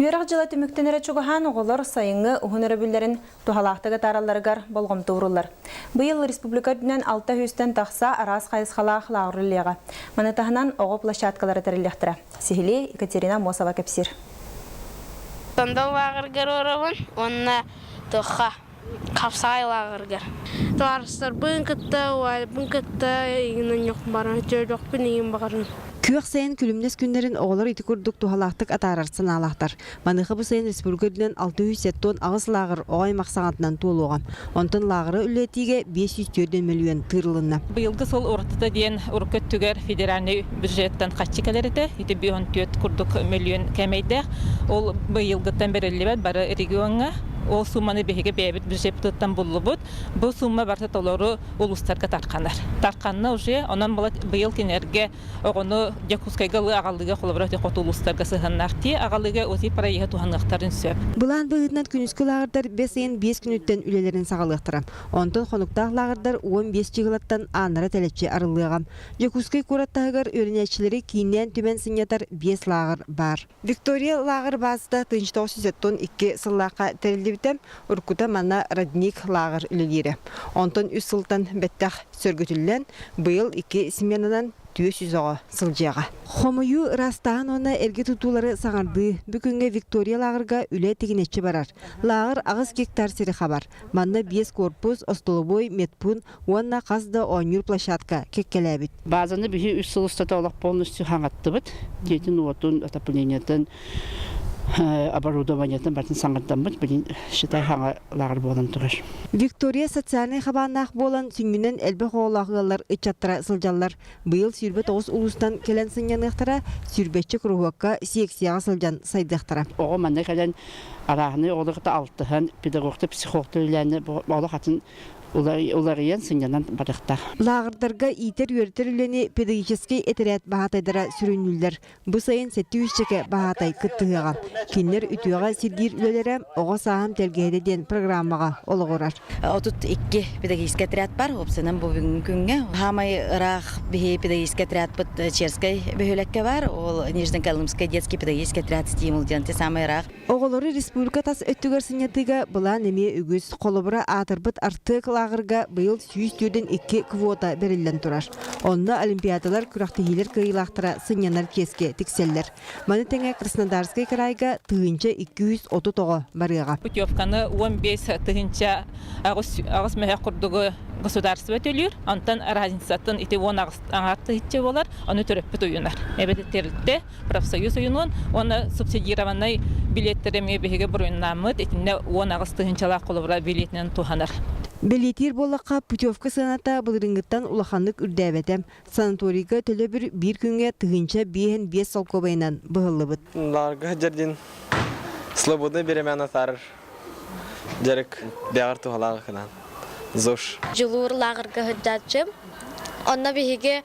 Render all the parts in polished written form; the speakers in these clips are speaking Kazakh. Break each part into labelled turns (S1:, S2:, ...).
S1: Үйрак жылы түміктенері чугахан оғылар сайыңы ұғыныры бүлдерін тухалақтығы тараларығар болғым туырулар. Бұйыл республика дүнен 600-тен тақса арас қайысқалақ лағырылыға. Манытағынан оғы площадкалары тәріліктірі. Сихили Екатерина Мосова кәпсір.
S2: Сонда лағырғар орабын, онына тұққа қапсағай лағырғар. Туарыстар бұн күтті, егінен жоқ барын, жоқ бұн еген бағарын.
S3: Күйек сайын күлімнес күндерін оғылар ити күрдік тухалақтық атарарсын алақтар. Манықы бұл сайын республикадынан 600 тонн ағыз лағыр оғай мақсағатынан туылуға. Онтын лағыры үлетіге 500 миллион тырылына.
S4: Бұйылғы сол ұртыда дейін ұрқыт түгер федеральный бюджеттен қатчикалерді, еті 500 күрдік миллион кәмейді. Ол бұйылғыттан берілібет бары регионға. Ол сумманы беге бәбіт бюджеттен бұлы бұд. Бұл сумма барты толору улустарға тарқанар. Тарқанына уже онан бұйыл кенерге оғыны Якускайгалы ағалыға қолабыраты қоты улустарға сығаннақти, ағалыға өте парайығы туғанлықтарын сөп.
S3: Бұлан бұғытынан күніскі лағырдар 5 күніттен үлелерін сағалықтырам. Онтын қонуқтақ лағырдар 15 жығылаттан анары тәлетче арылығам. Якускай көраттағығар өрінәтшілері кейінен түмен сынятар 5 лағыр бар. Виктория лағыр базыда тыншты 900 тонн 2 сыллаққа тәрілді бітім, ұркута мана родник лағыр үлелері. Онтын 3 сылтан бәттәқ сөргітілден бұйыл 2 сменадан 200 сылжаға. Хомою растаған оны әрге тұтулары сағарды. Бүгінгі Виктория лағырға үлі тегінетші барар. Лағыр ағыз гектар сері қабар. Манна 5 корпус, остолобой, метпун, онна қазда оңыр площадка кеккеләбіт.
S5: Базаны бігі 3 сылыстата олақ полностью хаңатты бұд. Дейтін уотын, отоплениятын, оборудованиятын бартын саңғырдан бұд. Білін шытай хаңа лағыр болан тұрыр.
S3: Виктория социальный хабанақ болан сүңгінен әлбі қолағылар үтчаттыра сылжалар. Бұйыл сүрбе 9 ұлыстан келен сыңянықтыра, сүрбетчі күрғуаққа сексияға сылжан сайдықтыра.
S5: Оғы маңдай кәлен арағыны олығыта алтыған педагогты, психологты үйләні олық атын оларыян сыңянан барықта.
S3: Лағырдарға итер үйертер үйләні педагогический әтерәт бағатайдара сүрінілдер. Бұ сайын 700 бағатай күттіғыға. Кенлер үтіғаға сиргер үйлелері оға сағам тәргейден программаға олығырар.
S6: Отут 2 педагогический әтерәт бар, опсынан бұл бүгін күнге. Хамай ұрақ бігі педагогический әтерәт бұд Черскай бөхілекке бар, ол Нижнекалымскай детский педагогический әтерәт стимул денте самай ұрақ.
S3: Оғылары республика тас өттігер сынятыға бұла неме үгіз қолыбыра атырбыт артық лағырға бұйыл 100-2 квота берілден тұрар. Онда олимпиадалар күрақтығылер күйілақтыра сынянар кеске тікселдер. Маны тәңе Краснодарскай крайға тұғынша 230 барыға.
S4: Путевканы 15 тұғынша ағыз мәхе құрдығы государство төлür, антан разницатын ите 10 аңарты hitçe болар, onu төрөппүт уюнар. Эбеттерилде профсоюз уюнун, оны субсидированный билеттереме беге буруйнамыт, этинде 10 агыстыгынчалак колобура билетинен туханар.
S3: Билетир болаққа путевка саната бұлырыңғыттан улаханлык үрдәбетем. Санаторийға төлі бір күнге тұғынша 5 салковайнан бұғылы бұд.
S7: Ларға жерден слободны беремен атар жерік бәғір тұғалағы қынан. Зош.
S2: Жылуыр лағырға хүддәтшім. Онна бігеге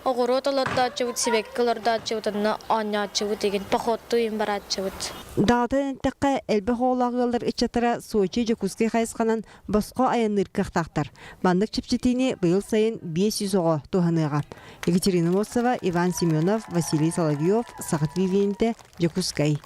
S2: оғырот олырдатшы бұд, себеккі олырдатшы бұд, онна оңнатшы бұд деген пақотты үйін баратшы бұд.
S3: Дағытын әнтіққа әлбі қолағылар үтчатыра Сочи Жакускай қайысқанан басқа аяныр қақтақтар. Бандық чіпчетіне бұйыл сайын 500 оғы туғаныға. Екатерина Мосова, Иван Семенов, Василий Соловьев, Сағат Вивенте, Жакускай.